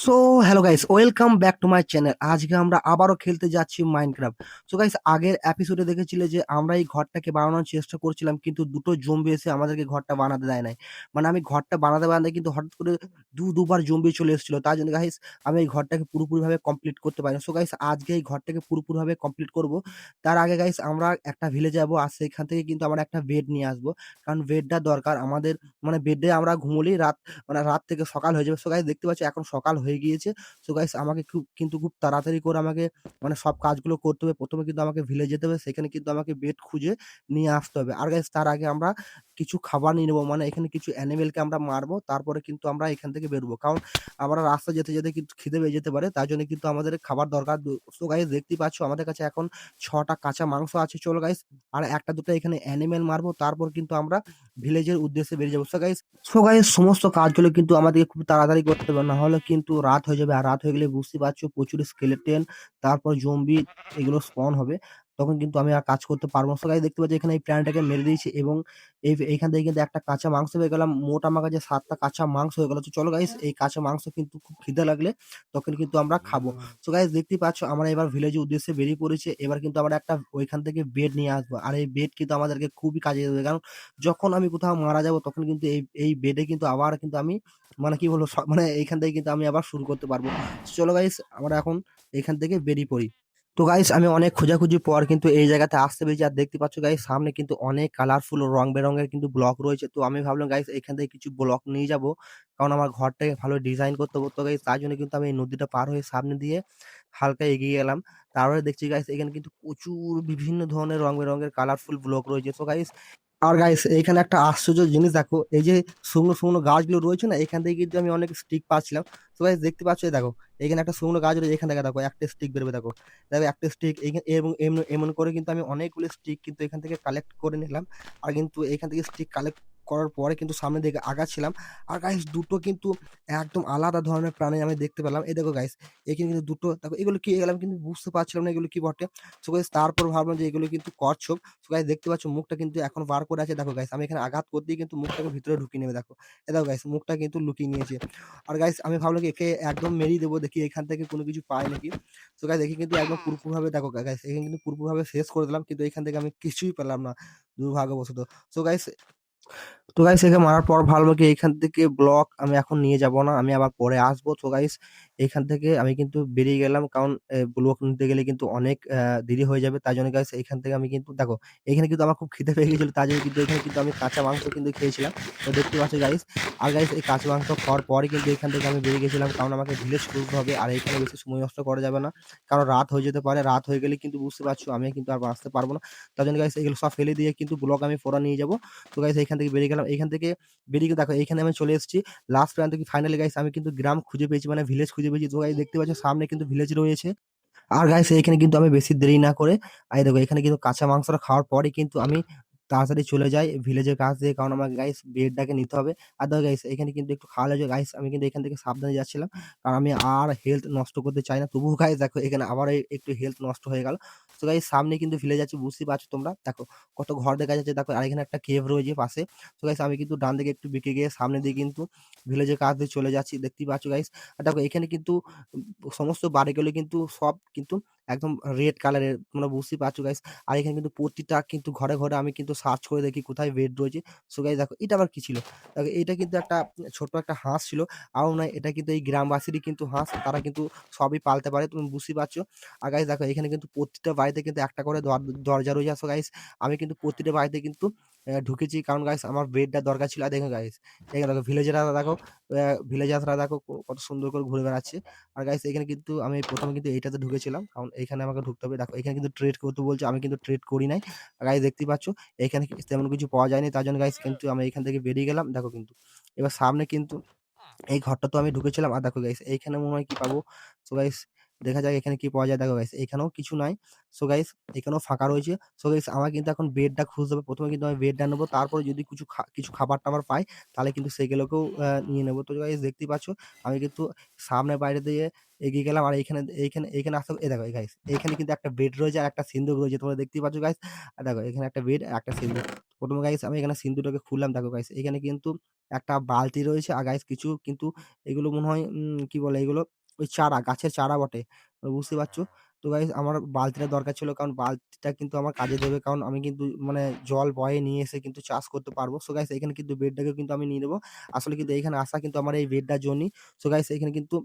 So hello guys, welcome back to my channel. আজকে আমরা আবারও খেলতে যাচ্ছি মাইনক্রাফট। সো গাইস, আগের এপিসোডে দেখেছিলে যে আমরা এই ঘরটাকে বানানোর চেষ্টা করছিলাম, কিন্তু দুটো জম্বি এসে আমাদেরকে ঘরটা বানাতে দেয় নাই। মানে আমি ঘরটা বানাতে বানাতে কিন্তু হঠাৎ করে দুবার জম্বি চলে এসেছিল। তার জন্য গাইস আমি এই ঘরটাকে পুরোপুরিভাবে কমপ্লিট করতে পারিনি। সো গাইস, আজকে এই ঘরটাকে পুরোপুরিভাবে কমপ্লিট করব। তার আগে গাইস আমরা একটা ভিলেজে যাবো, আর সেখান থেকে কিন্তু আমরা একটা বেড নিয়ে আসবো। কারণ বেডটা দরকার আমাদের। মানে বেডে আমরা ঘুমোলেই রাত থেকে সকাল হয়ে যাবে। সো গাইস, দেখতে পাচ্ছি এখন সকাল হয়ে গিয়েছে। সো গাইস, আমাকে খুব তাড়াতাড়ি করে আমাকে মানে সব কাজগুলো করতে হবে। ১ম এ কিন্তু আমাকে ভিলেজ যেতে হবে। সেখানে কিন্তু আমাকে বেড খুঁজে নিয়ে আসতে হবে। আর গাইস, তার আগে আমরা কিছু খাবার নিয়ে নেবো। মানে এখানে কিছু অ্যানিমেলকে আমরা মারবো। তারপরে কিন্তু আমরা এখান থেকে বেরোবো। কারণ আমরা রাস্তায় যেতে কিন্তু খিদে পেয়ে যেতে পারে। তার জন্য কিন্তু আমাদের খাবার দরকার। সো গাইস, দেখতেই পাচ্ছ আমাদের কাছে এখন ৬ টা কাঁচা মাংস আছে। চলো গাইস, আর ১ টা ২ টা এখানে অ্যানিমেল মারবো। তারপর কিন্তু আমরা ভিলেজের উদ্দেশ্যে বেরিয়ে যাবো। সো গাইস, সমস্ত কাজগুলো কিন্তু আমাদেরকে খুব তাড়াতাড়ি করতে হবে। না হলে কিন্তু রাত হয়ে যাবে। আর রাত হয়ে গেলে বুঝতেই পারছো প্রচুর স্কেলেটন, তারপর জম্বি এগুলো স্পন হবে। তখন কিন্তু আমি আর কাজ করতে পারব না। সো গাইস, দেখতে পাচ্ছি এখানে এই প্রাণীটাকে মেরে দিয়েছি এবং এইখান থেকে কিন্তু একটা কাঁচা মাংস পেয়ে গেলাম। মোট আমার কাছে ৭ টা কাঁচা মাংস হয়ে গেল। তো চলো গাইস, এই কাঁচা মাংস কিন্তু খুব খিদে লাগলে তখন কিন্তু আমরা খাবো। সো গাইস, দেখতেই পাচ্ছ আমরা এবার ভিলেজের উদ্দেশ্যে বেরিয়ে পড়েছি। এবার কিন্তু আমরা একটা ওইখান থেকে বেড নিয়ে আসবো। আর এই বেড কিন্তু আমাদেরকে খুবই কাজে দেবে। কারণ যখন আমি কোথাও মারা যাবো তখন কিন্তু এই বেডে কিন্তু আবার কিন্তু আমি মানে কি বলবো মানে এইখান থেকে কিন্তু আমি আবার শুরু করতে পারবো। চলো গাইস, আমরা এখন এখান থেকে বেরিয়ে পড়ি। তো গাইস, আমি অনেক খোঁজাখুঁজির পর কিন্তু এই জায়গাতে আসতে পেরেছি। আর দেখতে পাচ্ছ গাইস, সামনে কিন্তু অনেক কালারফুল ও রং বেরঙের কিন্তু ব্লক রয়েছে। তো আমি ভাবলাম গাইস এখান থেকে কিছু ব্লক নিয়ে যাবো। কারণ আমার ঘরটাকে ভালো ডিজাইন করতে হবে। তো গাইস, তার জন্য কিন্তু আমি এই নদীটা পার হয়ে সামনে দিয়ে হালকা এগিয়ে গেলাম। তারপরে দেখছি গাইস এখানে কিন্তু প্রচুর বিভিন্ন ধরনের রং বেরঙের কালারফুল ব্লক রয়েছে। তো গাইস, আর গাইস এইখানে একটা আশ্চর্য জিনিস দেখো, এই যে শুকনো গাছগুলো রয়েছে না, এখান থেকে কিন্তু আমি অনেক স্টিক পাচ্ছিলাম। তো গাইস, দেখতে পাচ্ছ, এই দেখো এখানে একটা শুকনো গাছ রয়েছে। এখান থেকে দেখো একটা স্টিক বেরোবে। দেখো দেখো একটা স্টিক, এবং এমন এমন করে কিন্তু আমি অনেকগুলো স্টিক কিন্তু এখান থেকে কালেক্ট করে নিলাম। আর কিন্তু এখান থেকে স্টিক কালেক্ট করার পরে কিন্তু সামনের দিকে আগাচ্ছিলাম। আর গাইস, দুটো কিন্তু একদম আলাদা ধরনের প্রাণী আমি দেখতে পেলাম। এই দেখো গাইস, এখানে কিন্তু দুটো দেখো, এগুলো কি, এগুলো আমি কিন্তু বুঝতে পারছিলাম না এগুলো কি বটে। সো গাইস, তারপর ভাবলাম যে এগুলো কিন্তু কচ্ছপ। সো গাইস, দেখতে পাচ্ছ মুখটা কিন্তু এখন বার করে আছে। দেখো গাইস, আমি এখানে আঘাত করতেই কিন্তু মুখটাকে ভিতরে ঢুকিয়ে নেবে। দেখো এ দেখো গাইস, মুখটা কিন্তু লুকিয়ে নিয়েছে। আর গাইস, আমি ভাবলাম কি একে একদম মেরেই দেবো, দেখি এখান থেকে কোনো কিছু পাই নাকি। সো গাইস, দেখি কিন্তু একদম পুরোপুরিভাবে দেখো গাইস, এখানে কিন্তু পুরোপুরিভাবে শেষ করে দিলাম, কিন্তু এখান থেকে আমি কিছুই পেলাম না দুর্ভাগ্যবশত। সো গাইস, একে মারার পর ভাবলাম কি এখান থেকে ব্লক আমি এখন নিয়ে যাব না, আমি আবার পরে আসবো। তো গাইস, এখান থেকে আমি কিন্তু বেরিয়ে গেলাম। কারণ ব্লক নিতে গেলে কিন্তু অনেক দেরি হয়ে যাবে। তাই জন্য গাইস এখান থেকে আমি কিন্তু দেখো, এখানে কিন্তু আমার খুব খিদে পেয়ে গেছিল। তার জন্য কিন্তু এখানে কিন্তু আমি কাঁচা মাংস কিন্তু খেয়েছিলাম। তো দেখতে পাচ্ছ গাইস, আর গাইস এই কাঁচা মাংস খাওয়ার পরে কিন্তু এখান থেকে আমি বেরিয়ে গেছিলাম। কারণ আমাকে ভিলেজ খুঁজতে হবে। আর এখানে বেশি সময় নষ্ট করা যাবে না। কারণ রাত হয়ে যেতে পারে। রাত হয়ে গেলে কিন্তু বুঝতে পারছো আমি কিন্তু আর বাঁচতে পারব না। তার জন্য গাইস এগুলো সব ফেলে দিয়ে কিন্তু ব্লক আমি পরে নিয়ে যাব। তো গাইস, এখান থেকে বেরিয়ে গেলাম। এখান থেকে বেরিয়ে দেখো এখানে আমি চলে এসেছি। লাস্ট প্রান্তে কি ফাইনালি গাইস আমি কিন্তু গ্রাম খুঁজে পেয়েছি, মানে ভিলেজ খুঁজে পেয়েছি। তো গাইস, দেখতে পাচ্ছ সামনে কিন্তু ভিলেজ রয়েছে। আর গাইস, এইখানে কিন্তু আমি বেশি দেরি না করে এই দেখো এখানে কিন্তু কাঁচা মাংসটা খাওয়ার পরে কিন্তু আমি তাড়াতাড়ি চলে যাই ভিলেজের কাছ দিয়ে। কারণ আমার গাইস বেডটাকে নিতে হবে। আর দেখো গাইস, এখানে কিন্তু একটু খাওয়া লাগে গাইস, আমি কিন্তু এখান থেকে সাবধানে যাচ্ছিলাম। কারণ আমি আর হেলথ নষ্ট করতে চাই না। তবুও গাইস দেখো এখানে আবার একটু হেলথ নষ্ট হয়ে গেল। তো গাইস, সামনে কিন্তু ভিলেজ আছে, বুঝতেই পারছো তোমরা। দেখো কত ঘর দেখা যাচ্ছে। দেখো আর এখানে একটা কেভ রয়েছে পাশে। তো গাইস, আমি কিন্তু ডান দিকে একটু বেঁকে গিয়ে সামনের দিকে কিন্তু ভিলেজের কাছ দিয়ে চলে যাচ্ছি। দেখতেই পাচ্ছ গাইস। আর দেখো এখানে কিন্তু সমস্ত বাড়িগুলো কিন্তু সব কিন্তু একদম রেড কালারের, তোমরা বুঝতেই পারছো গাইস। আর এখানে কিন্তু প্রতিটা কিন্তু ঘরে আমি কিন্তু সার্চ করে দেখি কোথায় বেড রয়েছে। সো গাইস, দেখো এটা আবার কি ছিল? দেখো এটা কিন্তু একটা ছোট্ট একটা হাঁস ছিল। নয়, এটা কিন্তু এই গ্রামবাসীরই কিন্তু হাঁস। তারা কিন্তু সবই পালতে পারে। তুমি বুঝতেই পারছো। আর গাইস, দেখো এখানে কিন্তু প্রতিটা বাড়িতে কিন্তু একটা করে দরজা রয়েছে। সো গাইস, আমি কিন্তু প্রতিটা বাড়িতে কিন্তু ঢুকেছি। কারণ গাইস আমার বেডটা দরকার ছিল। আর দেখো গাইস, এখানে দেখো ভিলেজাররা দেখো কত সুন্দর করে ঘুরে বেড়াচ্ছে। আর গাইস, এখানে কিন্তু আমি ১ম এ কিন্তু এইটাতে ঢুকেছিলাম। কারণ এইখানে আমাকে ঢুকতে হবে। দেখো এখানে কিন্তু ট্রেড করতে বলছে। আমি কিন্তু ট্রেড করি নাই। গাইস, দেখতেই পাচ্ছ এখানে তেমন কিছু পাওয়া যায়নি। তার জন্য গাইস কিন্তু আমি এখান থেকে বেরিয়ে গেলাম। দেখো কিন্তু এবার সামনে কিন্তু এই ঘরটা তো আমি ঢুকেছিলাম। আর দেখো গাইস, এইখানে মনে হয় কি পাবো। সো গাইস, দেখা যাক এখানে কি পাওয়া যায়। দেখো গাইস এখানেও কিছু নাই। সো গাইস এখানেও ফাঁকা রয়েছে। সো গাইস আমার কিন্তু এখন বেডটা খুঁজতে হবে। ১ম এ কিন্তু আমি বেডটা নেবো। তারপরে যদি কিছু খাবার-টাবার পাই তাহলে কিন্তু সেগুলোকেও নিয়ে নেবো। তো গাইস দেখতেই পাচ্ছ আমি কিন্তু সামনে বাইরে দিয়ে এগিয়ে গেলাম। আর এইখানে আসতে দেখো গাইস এইখানে কিন্তু একটা বেড রয়েছে আর একটা সিন্দুক রয়েছে। তোমরা দেখতেই পাচ্ছ গাইস। দেখো এখানে একটা বেড আর একটা সিন্দুক। ১ম এ গাইস আমি এখানে সিন্দুকটাকে খুললাম। দেখো গাইস এখানে কিন্তু একটা বালতি রয়েছে। আর গাইস কিছু কিন্তু এগুলো মনে হয় কি বলে এগুলো ওই চারা, গাছের চারা বটে। বুঝতে পারছো? তো গাইস আমার বালতিটা দরকার ছিল। কারণ বালতিটা কিন্তু আমার কাজে দেবে। কারণ আমি কিন্তু মানে জল বয়ে নিয়ে এসে কিন্তু চাষ করতে পারবো। সো গাইস এখানে কিন্তু বেডটাকেও কিন্তু আমি নিয়ে নেবো। আসলে কিন্তু এখানে আসা কিন্তু আমার এই বেডটার জন্যই। সো গাইস এখানে কিন্তু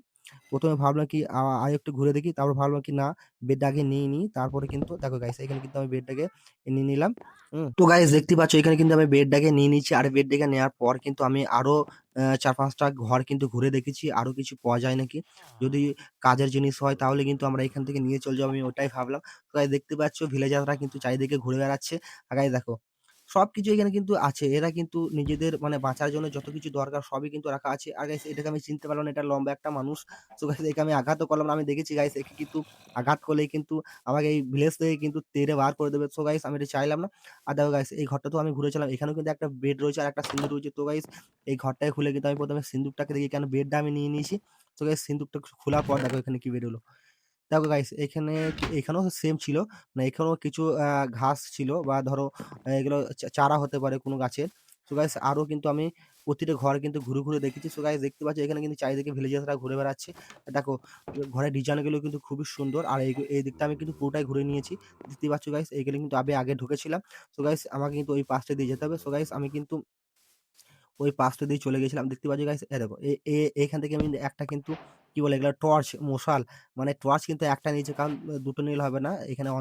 ১ম এ ভাবলাম কি আরেকটু ঘুরে দেখি। তারপর ভাবলাম কি না বেডটা আগে নিয়ে নিই। তারপরে কিন্তু দেখো গাইস এখানে কিন্তু আমি বেডটাকে নিয়ে নিলাম। তো গাইস দেখতেই পাচ্ছ এখানে কিন্তু আমি বেডটাকে নিয়ে নিচ্ছি। আর বেডটাকে নেওয়ার পর কিন্তু আমি আরো ৪-৫ টা ঘর কিন্তু ঘুরে দেখেছি। আরো কিছু পাওয়া যায় নাকি। যদি কাজের জিনিস হয় তাহলে কিন্তু আমরা এখান থেকে নিয়ে চলে যাবো। আমি ওটাই ভাবলাম। তো গাইস দেখতে পাচ্ছ ভিলেজাররা কিন্তু চারিদিকে ঘুরে বেড়াচ্ছে। আর গাইস দেখো সবকিছু এখানে কিন্তু আছে। এরা কিন্তু নিজেদের মানে বাঁচার জন্য যত কিছু দরকার সবই কিন্তু রাখা আছে। আর গাইস এটাকে আমি চিনতে পারলাম না এটা লম্বা একটা মানুষ। সো গাইস একে আমি আঘাতও করলাম না। আমি দেখেছি গাইস একে কিন্তু আঘাত করলেই কিন্তু আমাকে এই ভিলেজ থেকে কিন্তু তেড়ে বার করে দেবে। সো গাইস আমি এটা চাইলাম না। আর দেখো গাইস এই ঘরটাতেও আমি ঘুরেছিলাম। এখানেও কিন্তু একটা বেড রয়েছে আর একটা সিন্দুক রয়েছে। তো গাইস এই ঘরটাকে খুলে কিন্তু আমি ১ম এ সিন্দুকটাকে দেখি কেন বেডটা আমি নিয়ে নিয়েছি। তো গাইস সিন্দুকটা খোলার পর দেখো এখানে কি বের হলো। দেখো গাইস এখানেও সেম ছিল। মানে এখানেও কিছু ঘাস ছিল বা ধরো এগুলো চারা হতে পারে কোনো গাছের। সো গাইস আরো কিন্তু আমি প্রতিটা ঘর কিন্তু ঘুরে দেখেছি। সো গাইস দেখতে পাচ্ছ এখানে কিন্তু চারিদিকে ভিলেজার্সরা ঘুরে বেড়াচ্ছে। দেখো ঘরের ডিজাইনগুলো কিন্তু খুবই সুন্দর। আর এই দিকটা আমি কিন্তু পুরোটাই ঘুরে নিয়েছি। দেখতেই পাচ্ছ গাইস এইখানে কিন্তু আমি আগে ঢুকেছিলাম। সো গাইস আমাকে কিন্তু ওই পাশটা দিয়ে যেতে হবে। সো গাইস আমি কিন্তু ওই পাশটা দিয়ে চলে গেছিলাম। দেখতে পাচ্ছ গাইস দেখো এখান থেকে আমি একটা কিন্তু কি বলে এগুলা টর্চ, মশাল মানে টর্চ কিন্তু একটা নিয়েছি কারণ ২ টো নিলে হবে না। এখানেও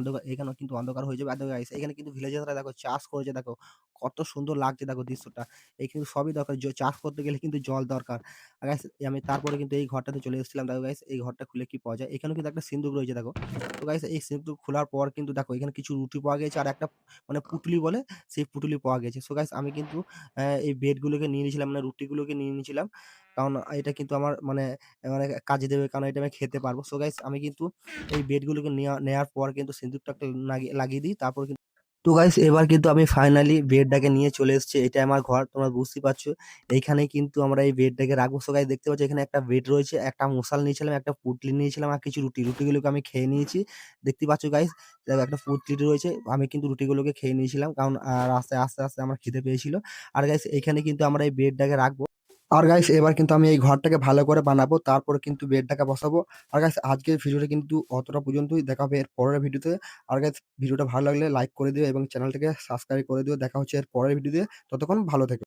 কিন্তু অন্ধকার হয়ে যাবে। আর দেখো গাইস এখানে কিন্তু ভিলেজাররা দেখো চাষ করেছে দেখো। কত সুন্দর লাগছে দেখো দৃশ্যটা। এই কিন্তু সবই দরকার। চাষ করতে গেলে কিন্তু জল দরকার। আর গাইস আমি তারপরে কিন্তু এই ঘরটাতে চলে এসেছিলাম। দেখো গাইস এই ঘরটা খুলে কি পাওয়া যায়। এখানেও কিন্তু একটা সিন্দুক রয়েছে দেখো। তো গাইস এই সিন্দুক খোলার পর কিন্তু দেখো এখানে কিছু রুটি পাওয়া গেছে আর একটা মানে পুঁটুলি বলে সেই পুঁটুলি পাওয়া গেছে। সো গাইস আমি কিন্তু এই বেডগুলোকে নিয়ে নিয়েছিলাম মানে রুটিগুলোকে নিয়ে নিয়েছিলাম। কারণ এটা কিন্তু আমার মানে কাজে দেবে কারণ এটা আমি খেতে পারবো। সো গাইস আমি কিন্তু এই বেডগুলোকে নেয়ার পর কিন্তু সিন্দুকটা একটা লাগিয়ে দিই। তারপর কিন্তু তো গাইস এবার কিন্তু আমি ফাইনালি বেডটাকে নিয়ে চলে এসেছি। এটা আমার ঘর তোমরা বুঝতেই পারছো। এইখানেই কিন্তু আমরা এই বেডটাকে রাখবো। সো গাইস দেখতে পাচ্ছ এখানে একটা বেড রয়েছে, একটা মশাল নিয়েছিলাম, একটা পুঁটলি নিয়েছিলাম আর কিছু রুটি। রুটিগুলোকে আমি খেয়ে নিয়েছি। দেখতেই পাচ্ছ গাইস দেখো একটা পুঁটলি রয়েছে। আমি কিন্তু রুটিগুলোকে খেয়ে নিয়েছিলাম। কারণ রাস্তায় আস্তে আমার খিদে পেয়েছিল। আর গাইস এখানে কিন্তু আমরা এই বেডটাকে রাখবো। আর গাইস এবার কিন্তু আমি এই ঘরটাকে ভালো করে বানাবো। তারপরে কিন্তু বেডটাকে বসাবো। আর গাইস আজকের ভিডিওটা কিন্তু অতটা পর্যন্তই। দেখা হবে এর পরের ভিডিওতে। আর গাইস ভিডিওটা ভালো লাগলে লাইক করে দিও এবং চ্যানেলটাকে সাবস্ক্রাইব করে দিও। দেখা হচ্ছে এর পরের ভিডিওতে। ততক্ষণ ভালো থেকো।